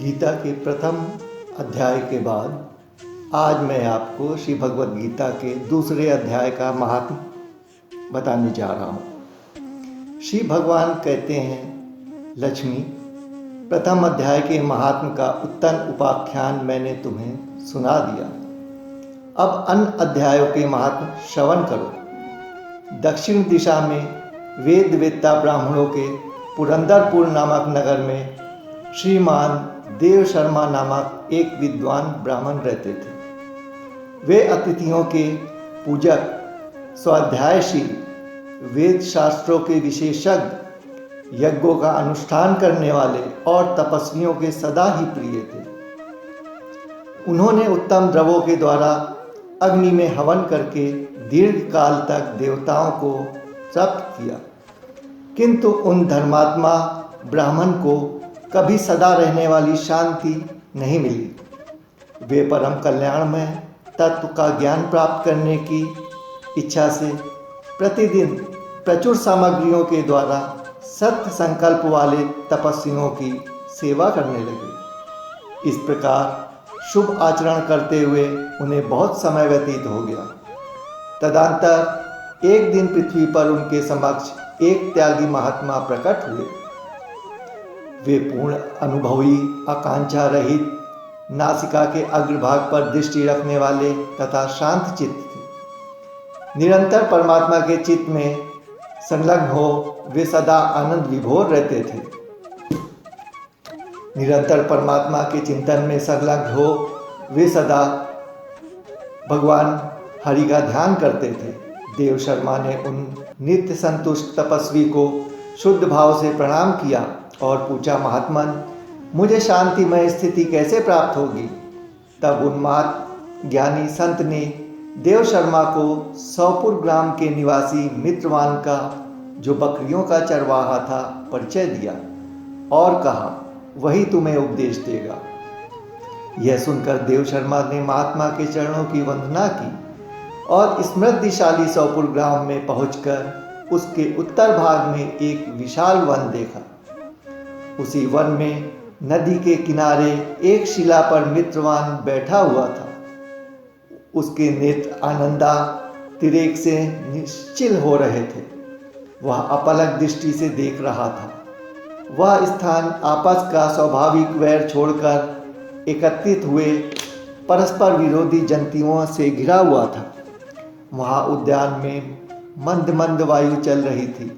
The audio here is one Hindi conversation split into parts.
गीता के प्रथम अध्याय के बाद आज मैं आपको श्री भगवद गीता के दूसरे अध्याय का महात्म बताने जा रहा हूँ। श्री भगवान कहते हैं, लक्ष्मी, प्रथम अध्याय के महात्म का उत्तम उपाख्यान मैंने तुम्हें सुना दिया। अब अन्य अध्यायों के महात्म श्रवण करो। दक्षिण दिशा में वेदवेत्ता ब्राह्मणों के पुरंदरपुर नामक नगर में श्रीमान देव शर्मा नामक एक विद्वान ब्राह्मण रहते थे। वे अतिथियों के पूजक, स्वाध्यायशील, वेद शास्त्रों के विशेषज्ञ, यज्ञों का अनुष्ठान करने वाले और तपस्वियों के सदा ही प्रिय थे। उन्होंने उत्तम द्रव्यों के द्वारा अग्नि में हवन करके दीर्घ काल तक देवताओं को तृप्त किया, किंतु उन धर्मात्मा ब्राह्मण को कभी सदा रहने वाली शांति नहीं मिली। वे परम कल्याणमय तत्व का ज्ञान प्राप्त करने की इच्छा से प्रतिदिन प्रचुर सामग्रियों के द्वारा सत्य संकल्प वाले तपस्वियों की सेवा करने लगे। इस प्रकार शुभ आचरण करते हुए उन्हें बहुत समय व्यतीत हो गया। तदंतर एक दिन पृथ्वी पर उनके समक्ष एक त्यागी महात्मा प्रकट हुए। वे पूर्ण अनुभवी, आकांक्षा रहित, नासिका के अग्रभाग पर दृष्टि रखने वाले तथा शांत चित्त थे। निरंतर परमात्मा के चित्त में संलग्न हो वे सदा आनंद विभोर रहते थे। निरंतर परमात्मा के चिंतन में संलग्न हो वे सदा भगवान हरि का ध्यान करते थे। देव शर्मा ने उन नित्य संतुष्ट तपस्वी को शुद्ध भाव से प्रणाम किया और पूछा, महात्मन, मुझे शांतिमय स्थिति कैसे प्राप्त होगी? तब उन्माद ज्ञानी संत ने देव शर्मा को सौपुर ग्राम के निवासी मित्रवान का, जो बकरियों का चरवाहा था, परिचय दिया और कहा, वही तुम्हें उपदेश देगा। यह सुनकर देव शर्मा ने महात्मा के चरणों की वंदना की और समृद्धिशाली सौपुर ग्राम में पहुंचकर उसके उत्तर भाग में एक विशाल वन देखा। उसी वन में नदी के किनारे एक शिला पर मित्रवान बैठा हुआ था। उसके नेत्र आनंदा तिरेक से निश्चिल हो रहे थे। वह अपलक दृष्टि से देख रहा था। वह स्थान आपस का स्वाभाविक वैर छोड़कर एकत्रित हुए परस्पर विरोधी जंतुओं से घिरा हुआ था। वहाँ उद्यान में मंद मंद वायु चल रही थी।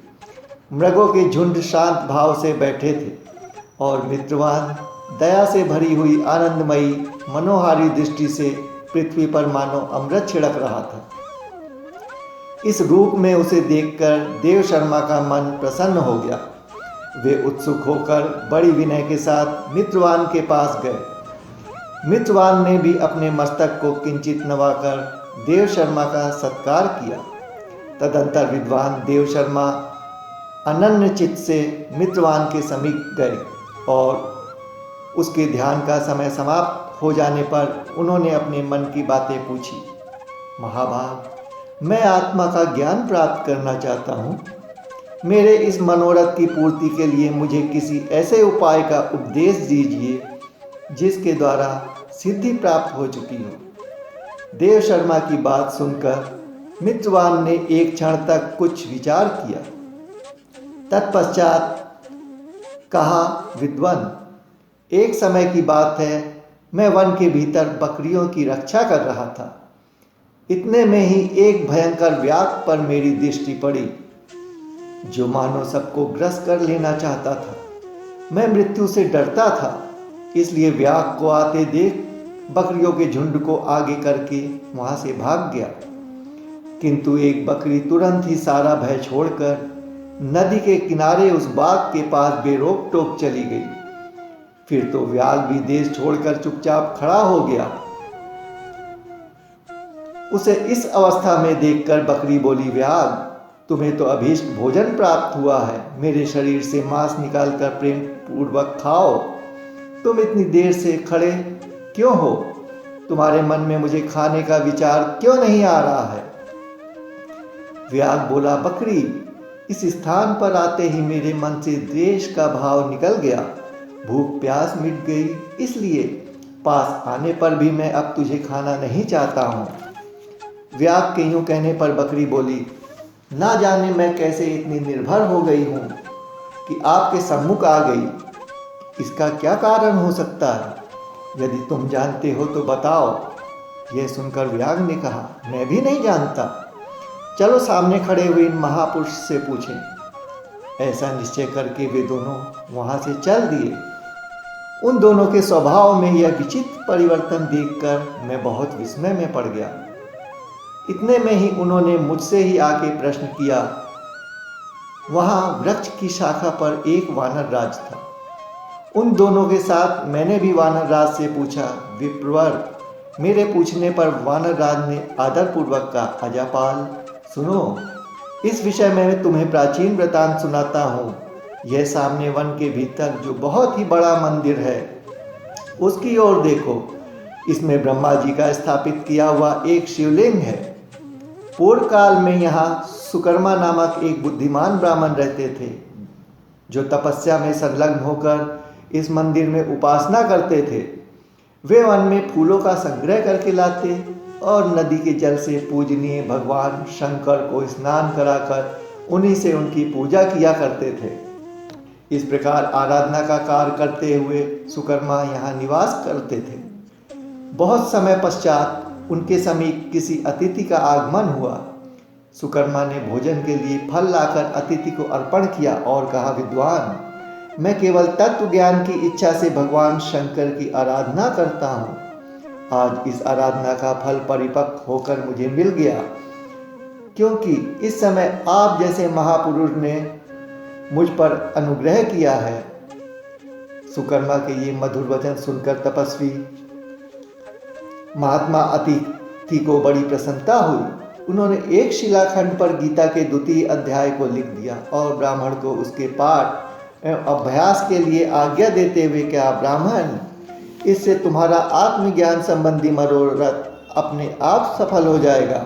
मृगों के झुंड शांत भाव से बैठे थे और मित्रवान दया से भरी हुई आनंदमयी मनोहारी दृष्टि से पृथ्वी पर मानो अमृत छिड़क रहा था। इस रूप में उसे देखकर देव शर्मा का मन प्रसन्न हो गया। वे उत्सुक होकर बड़ी विनय के साथ मित्रवान के पास गए। मित्रवान ने भी अपने मस्तक को किंचित नवाकर देव शर्मा का सत्कार किया। तदंतर विद्वान देव शर्मा अनन्य चित्त से मित्रवान के समीप गए और उसके ध्यान का समय समाप्त हो जाने पर उन्होंने अपने मन की बातें पूछी। महाभाग, मैं आत्मा का ज्ञान प्राप्त करना चाहता हूँ। मेरे इस मनोरथ की पूर्ति के लिए मुझे किसी ऐसे उपाय का उपदेश दीजिए जिसके द्वारा सिद्धि प्राप्त हो चुकी हो। देव शर्मा की बात सुनकर मित्रवान ने एक क्षण तक कुछ विचार किया। तत्पश्चात कहा, विद्वान, एक समय की बात है, मैं वन के भीतर बकरियों की रक्षा कर रहा था। इतने में ही एक भयंकर व्याघ्र पर मेरी दृष्टि पड़ी, जो मानो सबको ग्रस्त कर लेना चाहता था। मैं मृत्यु से डरता था, इसलिए व्याघ्र को आते देख बकरियों के झुंड को आगे करके वहां से भाग गया। किंतु एक बकरी तुरंत ही सारा भय छोड़कर नदी के किनारे उस बाग के पास बेरोक टोक चली गई। फिर तो व्याघ्र भी देश छोड़कर चुपचाप खड़ा हो गया। उसे इस अवस्था में देखकर बकरी बोली, व्याघ्र, तुम्हें तो अभीष्ट भोजन प्राप्त हुआ है। मेरे शरीर से मांस निकालकर प्रेम पूर्वक खाओ। तुम इतनी देर से खड़े क्यों हो? तुम्हारे मन में मुझे खाने का विचार क्यों नहीं आ रहा है? व्याघ्र बोला, बकरी, इस स्थान पर आते ही मेरे मन से द्वेष का भाव निकल गया भूख प्यास मिट गई, इसलिए पास आने पर भी मैं अब तुझे खाना नहीं चाहता हूँ। व्याप के यूं कहने पर बकरी बोली, ना जाने मैं कैसे इतनी निर्भर हो गई हूँ कि आपके सम्मुख आ गई। इसका क्या कारण हो सकता है? यदि तुम जानते हो तो बताओ। यह सुनकर व्याघ्र ने कहा, मैं भी नहीं जानता। चलो सामने खड़े हुए इन महापुरुष से पूछें। ऐसा निश्चय करके वे दोनों वहां से चल दिए। उन दोनों के स्वभाव में यह विचित्र परिवर्तन देखकर मैं बहुत विस्मय में पड़ गया। इतने में ही उन्होंने मुझसे ही आके प्रश्न किया। वहां वृक्ष की शाखा पर एक वानर राज था। उन दोनों के साथ मैंने भी वानर राज से पूछा। विप्रवर, मेरे पूछने पर वानर राज ने आदरपूर्वक कहा, अजापाल सुनो, इस विषय में मैं तुम्हें प्राचीन वृतांत सुनाता हूँ। यह सामने वन के भीतर जो बहुत ही बड़ा मंदिर है, उसकी ओर देखो। इसमें ब्रह्मा जी का स्थापित किया हुआ एक शिवलिंग है। पूर्व काल में यहाँ सुकर्मा नामक एक बुद्धिमान ब्राह्मण रहते थे, जो तपस्या में संलग्न होकर इस मंदिर में उपासना करते थे। वे वन में फूलों का संग्रह करके लाते और नदी के जल से पूजनीय भगवान शंकर को स्नान कराकर उन्हीं से उनकी पूजा किया करते थे। इस प्रकार आराधना का कार्य करते हुए सुकर्मा यहाँ निवास करते थे। बहुत समय पश्चात उनके समीप किसी अतिथि का आगमन हुआ। सुकर्मा ने भोजन के लिए फल लाकर अतिथि को अर्पण किया और कहा, विद्वान, मैं केवल तत्व ज्ञान की इच्छा से भगवान शंकर की आराधना करता हूँ। आज इस आराधना का फल परिपक्व होकर मुझे मिल गया, क्योंकि इस समय आप जैसे महापुरुष ने मुझ पर अनुग्रह किया है। सुकर्मा के ये मधुर वचन सुनकर तपस्वी महात्मा अतिथि को बड़ी प्रसन्नता हुई। उन्होंने एक शिलाखंड पर गीता के द्वितीय अध्याय को लिख दिया और ब्राह्मण को उसके पाठ एवं अभ्यास के लिए आज्ञा देते हुए कहा, ब्राह्मण, इससे तुम्हारा आत्मज्ञान संबंधी मनोरथ अपने आप सफल हो जाएगा।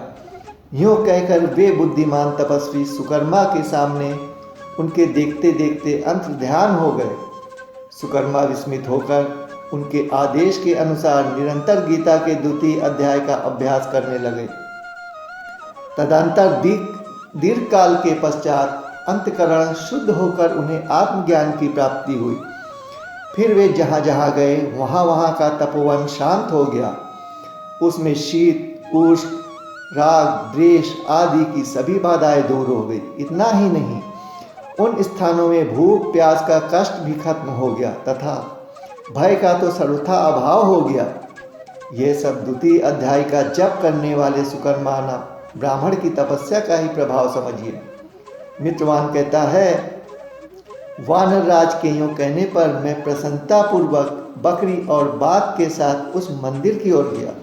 यूँ कहकर वे बुद्धिमान तपस्वी सुकर्मा के सामने उनके देखते देखते अंतर्ध्यान हो गए। सुकर्मा विस्मित होकर उनके आदेश के अनुसार निरंतर गीता के द्वितीय अध्याय का अभ्यास करने लगे। तदंतर दीर्घ काल के पश्चात अंतकरण शुद्ध होकर उन्हें आत्मज्ञान की प्राप्ति हुई। फिर वे जहाँ जहाँ गए वहाँ का तपोवन शांत हो गया। उसमें शीत, उष्ण, राग, द्वेष आदि की सभी बाधाएं दूर हो गई। इतना ही नहीं, उन स्थानों में भूख प्यास का कष्ट भी खत्म हो गया तथा भय का तो सर्वथा अभाव हो गया। यह सब द्वितीय अध्याय का जप करने वाले सुकर्मा ब्राह्मण की तपस्या का ही प्रभाव समझिए। मित्रवान कहता है, वानर राज के यूँ कहने पर मैं प्रसन्नतापूर्वक बकरी और बाघ के साथ उस मंदिर की ओर गया।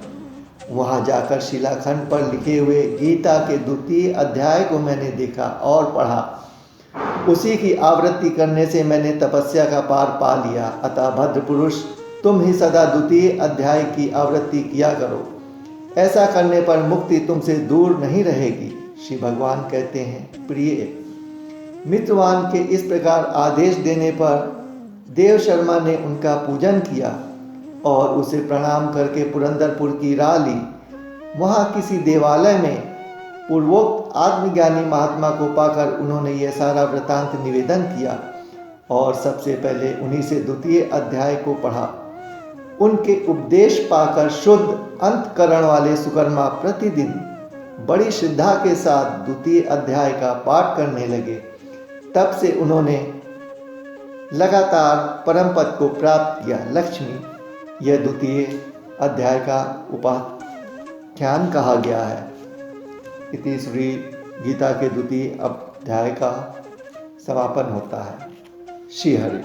वहाँ जाकर शिलाखंड पर लिखे हुए गीता के द्वितीय अध्याय को मैंने देखा और पढ़ा। उसी की आवृत्ति करने से मैंने तपस्या का पार पा लिया। अतः भद्र पुरुष, तुम ही सदा द्वितीय अध्याय की आवृत्ति किया करो। ऐसा करने पर मुक्ति तुमसे दूर नहीं रहेगी। श्री भगवान कहते हैं, प्रिय मित्रवान के इस प्रकार आदेश देने पर देव शर्मा ने उनका पूजन किया और उसे प्रणाम करके पुरंदरपुर की राह ली। वहाँ किसी देवालय में पूर्वोक्त आत्मज्ञानी महात्मा को पाकर उन्होंने यह सारा वृतांत निवेदन किया और सबसे पहले उन्हीं से द्वितीय अध्याय को पढ़ा। उनके उपदेश पाकर शुद्ध अंतकरण वाले सुकर्मा प्रतिदिन बड़ी श्रद्धा के साथ द्वितीय अध्याय का पाठ करने लगे। तब से उन्होंने लगातार परम पद को प्राप्त किया। लक्ष्मी, यह द्वितीय अध्याय का उपाख्यान कहा गया है। इति श्री गीता के द्वितीय अध्याय का समापन होता है। श्री हरि।